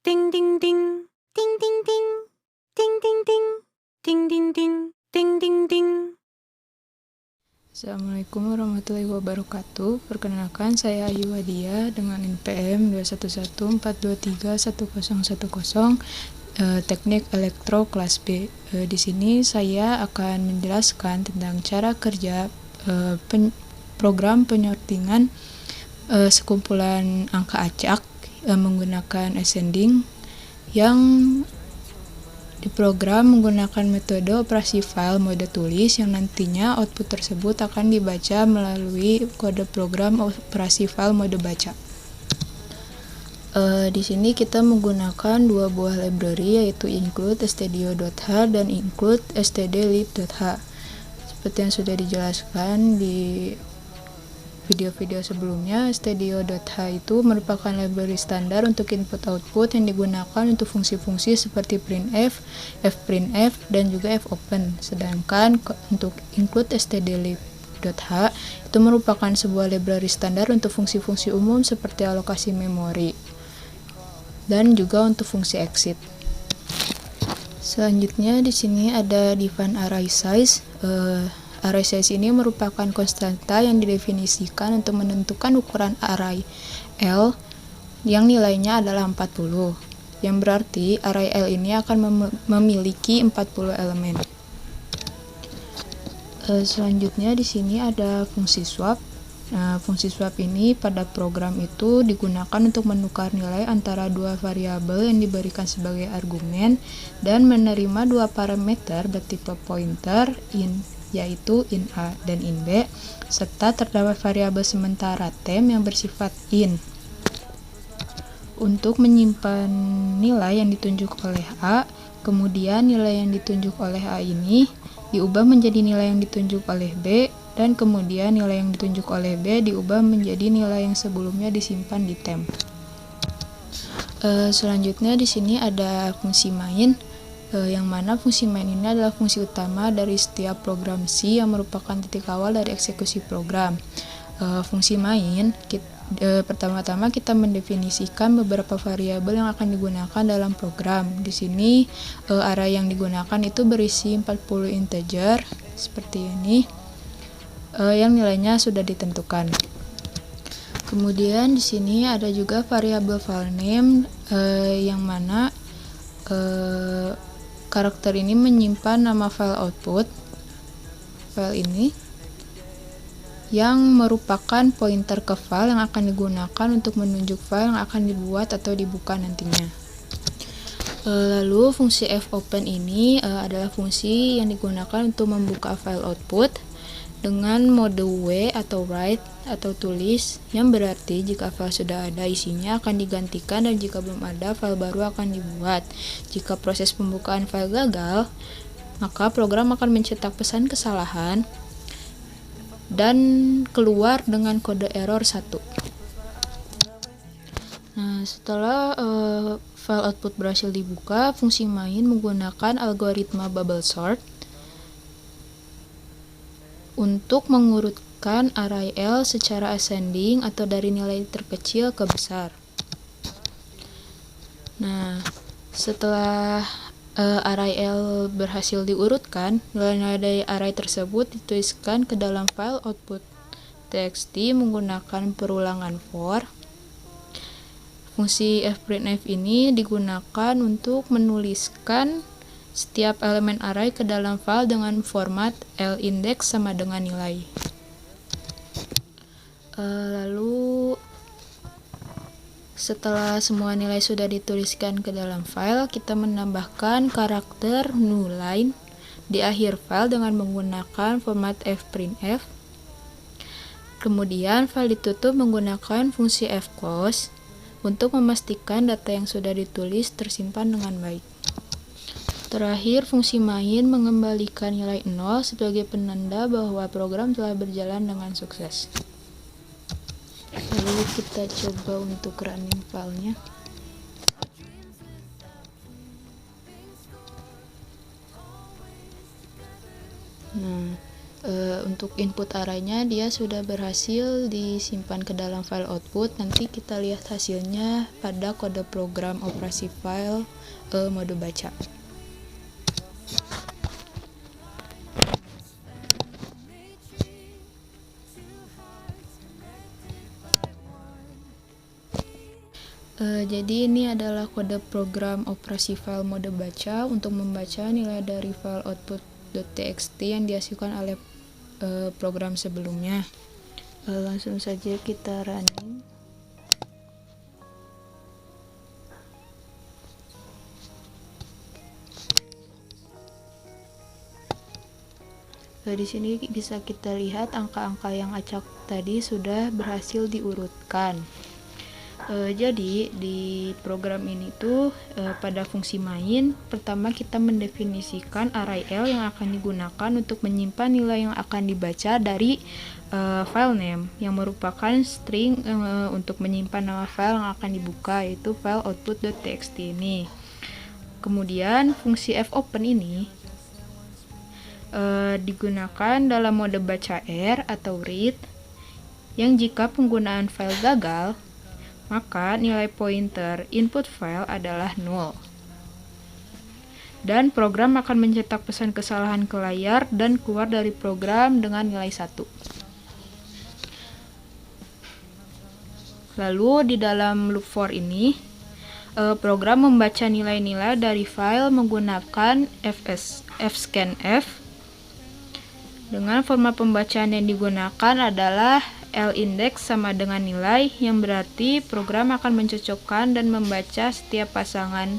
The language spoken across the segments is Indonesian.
Ding ding ding. Ding ding ding. Ding ding ding. Ding ding ding. Ding ding ding. Assalamualaikum warahmatullahi wabarakatuh. Perkenalkan, saya Ayu Wadia dengan NPM 21142310010, Teknik Elektro kelas B. Di sini saya akan menjelaskan tentang cara kerja program penyortingan sekumpulan angka acak menggunakan ascending yang diprogram menggunakan metode operasi file mode tulis yang nantinya output tersebut akan dibaca melalui kode program operasi file mode baca. Di sini kita menggunakan dua buah library, yaitu include stdio.h dan include stdlib.h. Seperti yang sudah dijelaskan di video-video sebelumnya, stdio.h itu merupakan library standar untuk input-output yang digunakan untuk fungsi-fungsi seperti printf, fprintf, dan juga fopen. Sedangkan untuk include stdlib.h itu merupakan sebuah library standar untuk fungsi-fungsi umum seperti alokasi memori dan juga untuk fungsi exit. Selanjutnya di sini ada define array size. Array size ini merupakan konstanta yang didefinisikan untuk menentukan ukuran array L yang nilainya adalah 40, yang berarti array L ini akan memiliki 40 elemen. Selanjutnya di sini ada fungsi swap. Nah, fungsi swap ini pada program itu digunakan untuk menukar nilai antara dua variabel yang diberikan sebagai argumen dan menerima dua parameter bertipe pointer yaitu in A dan in B, serta terdapat variabel sementara temp yang bersifat in. Untuk menyimpan nilai yang ditunjuk oleh A, kemudian nilai yang ditunjuk oleh A ini diubah menjadi nilai yang ditunjuk oleh B, dan kemudian nilai yang ditunjuk oleh B diubah menjadi nilai yang sebelumnya disimpan di temp. Selanjutnya di sini ada fungsi main, yang mana fungsi main ini adalah fungsi utama dari setiap program C yang merupakan titik awal dari eksekusi program. Fungsi main, pertama-tama kita mendefinisikan beberapa variabel yang akan digunakan dalam program. Di sini array yang digunakan itu berisi 40 integer seperti ini, yang nilainya sudah ditentukan. Kemudian di sini ada juga variabel file name, yang mana karakter ini menyimpan nama file output file ini yang merupakan pointer ke file yang akan digunakan untuk menunjuk file yang akan dibuat atau dibuka nantinya. Lalu fungsi fopen ini adalah fungsi yang digunakan untuk membuka file output dengan mode W atau write atau tulis, yang berarti jika file sudah ada isinya akan digantikan dan jika belum ada file baru akan dibuat. Jika proses pembukaan file gagal, maka program akan mencetak pesan kesalahan dan keluar dengan kode error 1. Nah, setelah file output berhasil dibuka, fungsi main menggunakan algoritma bubble sort untuk mengurutkan array L secara ascending atau dari nilai terkecil ke besar. Nah, setelah array L berhasil diurutkan, nilai-nilai dari array tersebut dituliskan ke dalam file output txt menggunakan perulangan for. Fungsi fprintf ini digunakan untuk menuliskan setiap elemen array ke dalam file dengan format lindex sama dengan nilai. Lalu setelah semua nilai sudah dituliskan ke dalam file, kita menambahkan karakter new line di akhir file dengan menggunakan format fprintf. Kemudian file ditutup menggunakan fungsi fclose untuk memastikan data yang sudah ditulis tersimpan dengan baik. Terakhir, fungsi main mengembalikan nilai 0 sebagai penanda bahwa program telah berjalan dengan sukses. Lalu kita coba untuk running filenya. Nah, Untuk input arraynya dia sudah berhasil disimpan ke dalam file output. Nanti kita lihat hasilnya pada kode program operasi file mode baca. Jadi ini adalah kode program operasi file mode baca untuk membaca nilai dari file output.txt yang dihasilkan oleh program sebelumnya. Langsung saja kita running. Di sini bisa kita lihat angka-angka yang acak tadi sudah berhasil diurutkan. Jadi di program ini tuh pada fungsi main, pertama kita mendefinisikan array L yang akan digunakan untuk menyimpan nilai yang akan dibaca dari file name yang merupakan string untuk menyimpan nama file yang akan dibuka, yaitu file output.txt ini. Kemudian fungsi fopen ini digunakan dalam mode baca R atau read, yang jika penggunaan file gagal, maka nilai pointer input file adalah 0. Dan program akan mencetak pesan kesalahan ke layar dan keluar dari program dengan nilai 1. Lalu di dalam loop for ini, program membaca nilai-nilai dari file menggunakan fscanf. Dengan format pembacaan yang digunakan adalah L-index sama dengan nilai, yang berarti program akan mencocokkan dan membaca setiap pasangan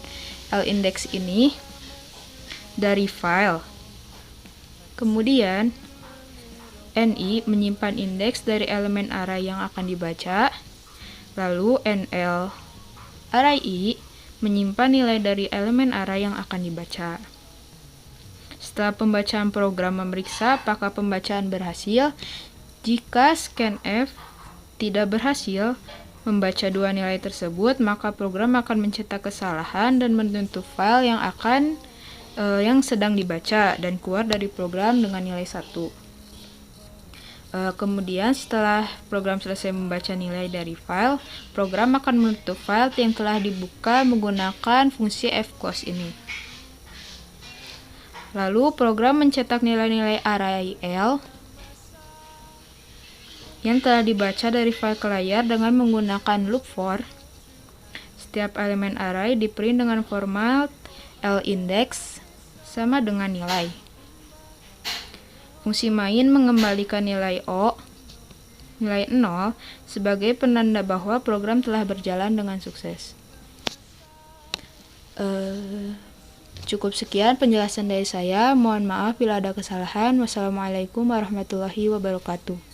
L-index ini dari file. Kemudian NI menyimpan indeks dari elemen array yang akan dibaca, lalu NL array I menyimpan nilai dari elemen array yang akan dibaca. Setelah pembacaan program memeriksa apakah pembacaan berhasil. Jika scanf tidak berhasil membaca dua nilai tersebut, maka program akan mencetak kesalahan dan menutup file yang sedang dibaca dan keluar dari program dengan nilai 1. Kemudian setelah program selesai membaca nilai dari file, program akan menutup file yang telah dibuka menggunakan fungsi fclose ini. Lalu program mencetak nilai-nilai array L yang telah dibaca dari file ke layar dengan menggunakan loop for. Setiap elemen array diprint dengan format L-index sama dengan nilai. Fungsi main mengembalikan nilai 0 sebagai penanda bahwa program telah berjalan dengan sukses. Cukup sekian penjelasan dari saya. Mohon maaf bila ada kesalahan. Wassalamualaikum warahmatullahi wabarakatuh.